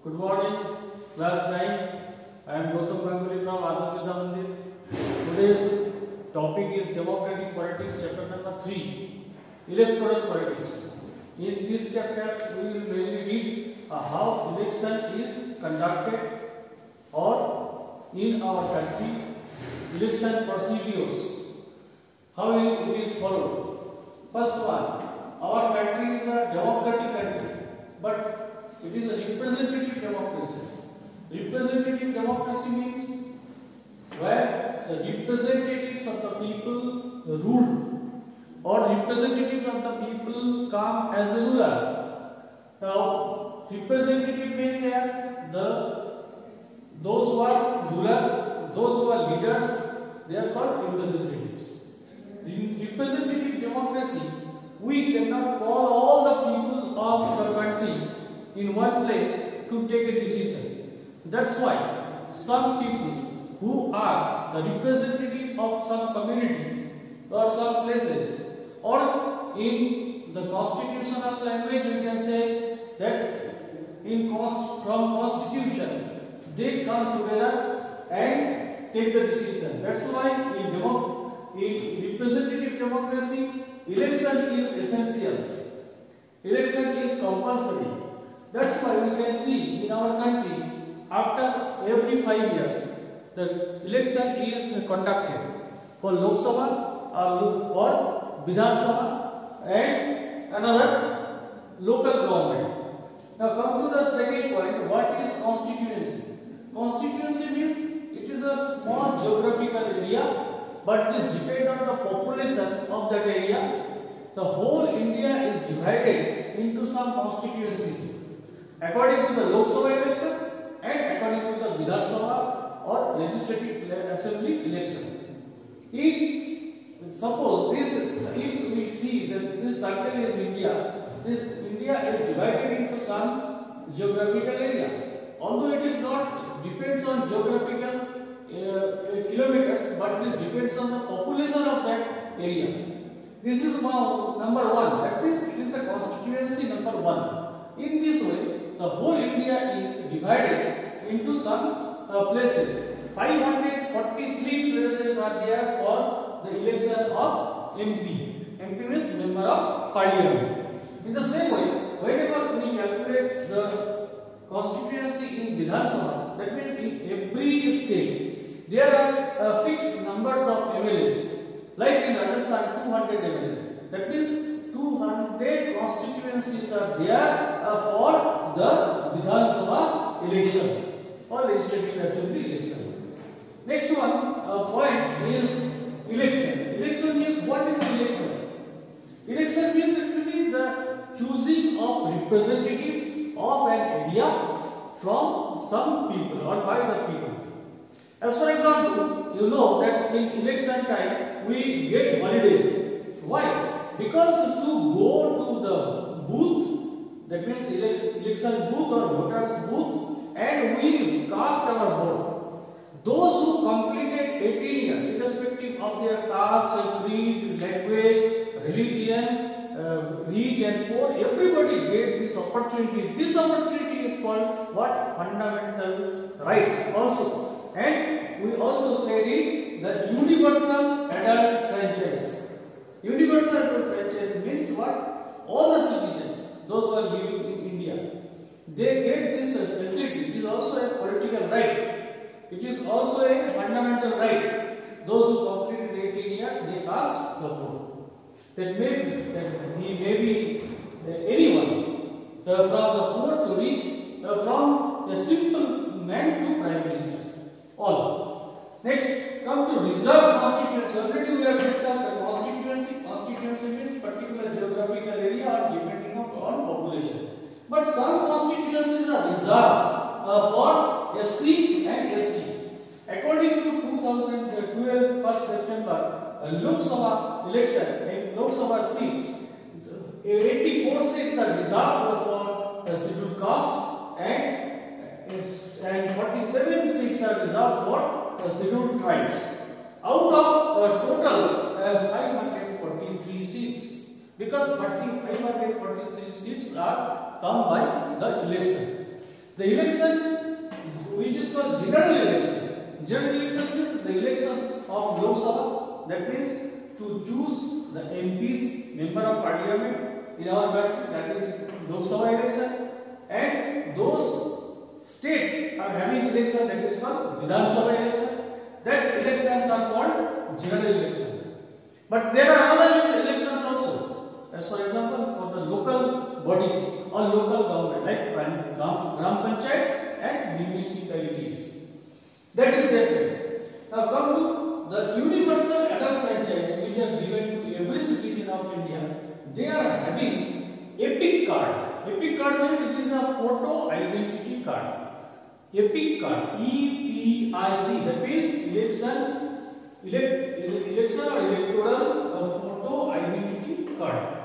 Good morning, class 9. I am Gautam Ganguly from Adarsh Vidya Mandir. Today's topic is Democratic Politics, chapter number 3, Electoral Politics. In this chapter, we will mainly read how election is conducted or in our country, election procedures, how it is followed. First one, our country is a democratic country, but it is a representative democracy. Representative democracy means where the representatives of the people rule or representatives of the people come as a ruler. Now, representative means here those who are ruler, those who are leaders, they are called representatives. In representative democracy, we cannot call all the people of the country in one place to take a decision. That's why some people who are the representative of some community or some places, or in the constitution of language we can say that from constitution they come together and take the decision. That's why in representative democracy, election is essential. Election is compulsory. That's why we can see in our country, after every 5 years, the election is conducted for Lok Sabha or for Vidhan Sabha and another local government. Now come to the second point, what is constituency? Constituency means it is a small geographical area, but it is dependent on the population of that area. The whole India is divided into some constituencies according to the Lok Sabha election and according to the Vidhan Sabha or Legislative Assembly election. Suppose if we see this circle is India, this India is divided into some geographical area. Although it is not depends on geographical kilometers, but it depends on the population of that area. This is number one. That means it is the constituency number 1. In this way, the whole India is divided into some places. 543 places are there for the election of MP. MP means Member of Parliament. In the same way, whenever we calculate the constituency in Vidhan Sabha, that means in every state, there are fixed numbers of MLAs. Like in Rajasthan, 200 MLAs. That means 200 constituencies are there for the Vidhan Sabha election or Legislative Assembly election. Next one point is election. Election means what is election? Election means actually the choosing of representative of an area from some people or by the people. As for example, you know that in election time we get holidays. Why? Because to go to the booth, that means election booth or voters booth, and we cast our vote. Those who completed 18 years, irrespective of their caste, creed, language, religion, rich and poor, everybody get this opportunity. This opportunity is called what? Fundamental right also. And we also said it, the universal adult franchise. Universal adult franchise means what? All the citizens, those who are living in India, they get this facility. It is also a political right. It is also a fundamental right. Those who completed 18 years, they cast the vote. That he may be anyone, from the poor to rich, from the simple man to prime minister. All. Next, come to reserved constituency. Already we have discussed the constituency. Constituency means particular geographical area or depending on population. But some constituencies are reserved for SC and ST. According to 2012 1st September Lok Sabha election, in Lok Sabha seats, 84 seats are reserved for scheduled caste and 47 seats are reserved for scheduled tribes. Out of total 543 seats, because 543 seats are come by the election. The election, which is called general election. General election is the election of Lok Sabha. That means to choose the MPs, member of parliament in our country. That is Lok Sabha election. And those states are having election, that is called Vidhan Sabha election. That elections are called general election. But there are other elections also. As for example, for the local bodies or local government like Gram Panchayat and municipalities. That is different. Now come to the universal adult franchise, which are given to every citizen of India. They are having EPIC card. EPIC card means it is a photo identity card. EPIC card, EPIC, that means election or electoral photo identity card.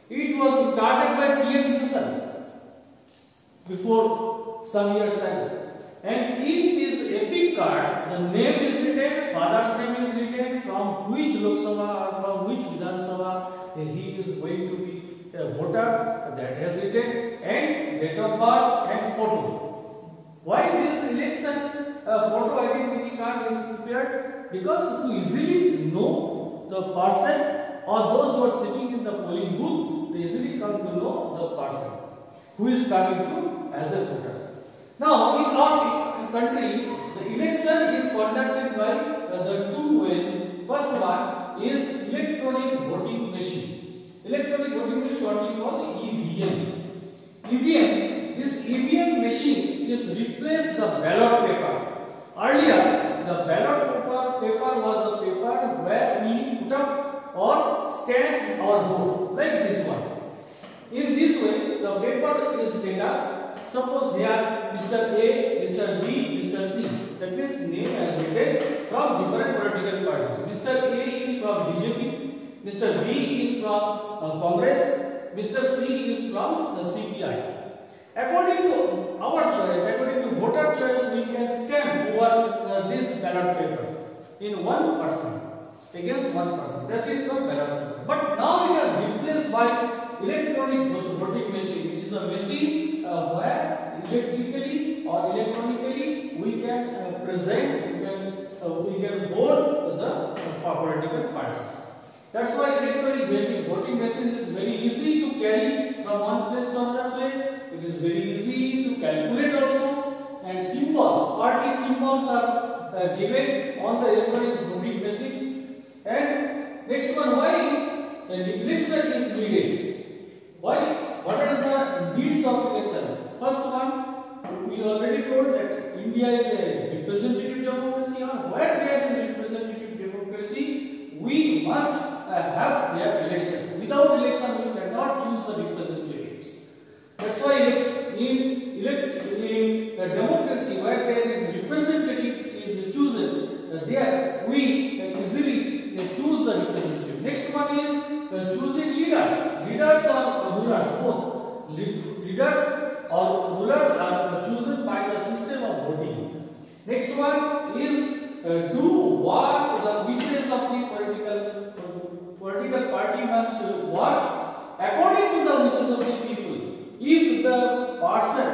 It was started by TN Session before some years ago. And in this EPIC card, the name is written, father's name is written, from which Lok Sabha or from which Vidhan Sabha he is going to be a voter, that has written, and date of birth and photo. Why this election photo identity card is prepared? Because to easily know the person or those who are sitting in the polling booth, they easily come to know the person who is coming to as a voter. Now, in our country, the election is conducted by the two ways. First one is electronic voting machine. Electronic voting machine, shortly called EVM. EVM, this EVM machine is replaced the ballot paper. Earlier, the ballot paper was a paper where we put up or stamp our vote, like this one. In this way, the paper is set up. Suppose here Mr. A, Mr. B, Mr. C. That means name as written from different political parties. Mr. A is from BJP, Mr. B is from Congress, Mr. C is from the CPI. According to our choice, according to voter choice, we can stamp over this ballot paper in one person against one person. That is called ballot paper. But now it is replaced by electronic voting machine. It is a machine where electrically or electronically we can present, we can vote the political parties. That's why electronic voting machine is very easy to carry from one place to another place. It is very easy to calculate also, and symbols, party symbols are given on the electronic voting machines. And next one, why the election is needed? Why? What are the needs of election? First one, we already told that India is a representative democracy. Where there is representative democracy, we must have their election. Without election, we cannot choose the representatives. That's why in a democracy where there is representative is chosen, there we easily choose the representative. Next one is choosing leaders. Leaders or rulers, both. Leaders or rulers are chosen by the system of voting. Next one is do what the wishes of the political party must work according to the wishes of the people. If the person,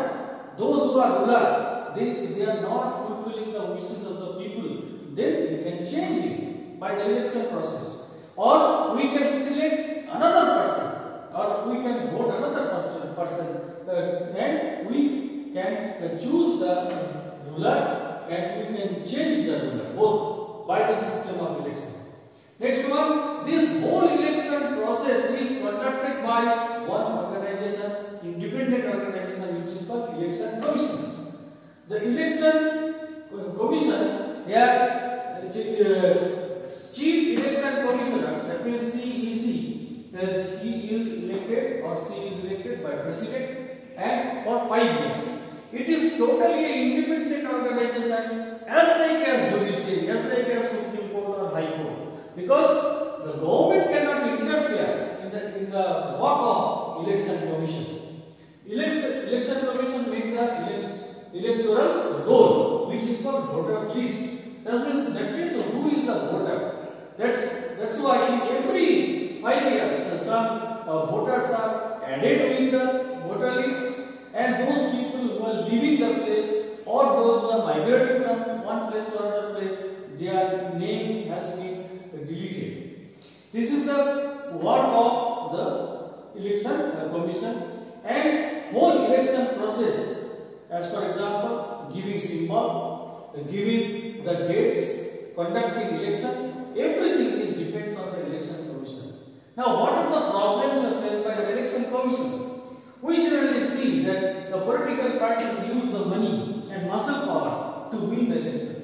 those who are ruler, they are not fulfilling the wishes of the people, then we can change it by the election process. Or we can select another person, or we can vote another person, and we can choose the ruler and we can change the ruler, both by the system of election. Next one, this whole election process is conducted by one organization, independent organization, which is called Election Commission. The Election Commission, here Chief Election Commissioner, that means CEC, he is elected or she is elected by President and for 5 years. It is totally an independent organization, as like as judiciary, as like as Supreme Court or High Court, because the government cannot interfere in the work of Election Commission. Election Commission makes the electoral roll, which is called voters list. That means who is the voter. That's why in every 5 years some voters are added with the voter list, and those people who people leaving the place or those who are migrating from one place to another place, their name has been deleted. This is the work of the election commission, and whole election process, as for example, giving symbol, giving the dates, conducting election, everything is depends on the election commission. Now, what are the problems faced by the election commission? We generally see that the political parties use the money and muscle power to win the election.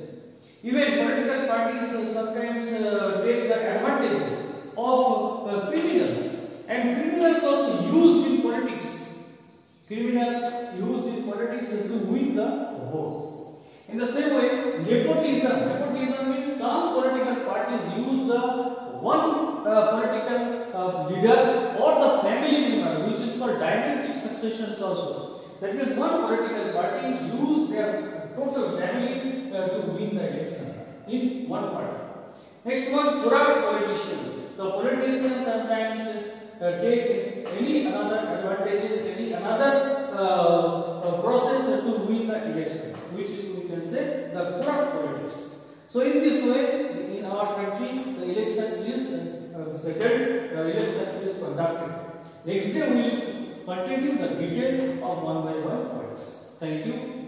Even political parties sometimes take the advantages of criminals, and criminals also used in politics. Criminals used in politics to win the vote. In the same way, nepotism. Nepotism means some political parties use the one political leader or the family member, which is called dynastic successions also. That means one political party use their total family to win the election in one party. Next one, corrupt politicians. The politicians sometimes take any another advantages, any another process to win the election, which is, we can say, the corrupt politics. So in this way, in our country, the election is settled, the election is conducted. Next day we will continue the detail of one by one points. Thank you.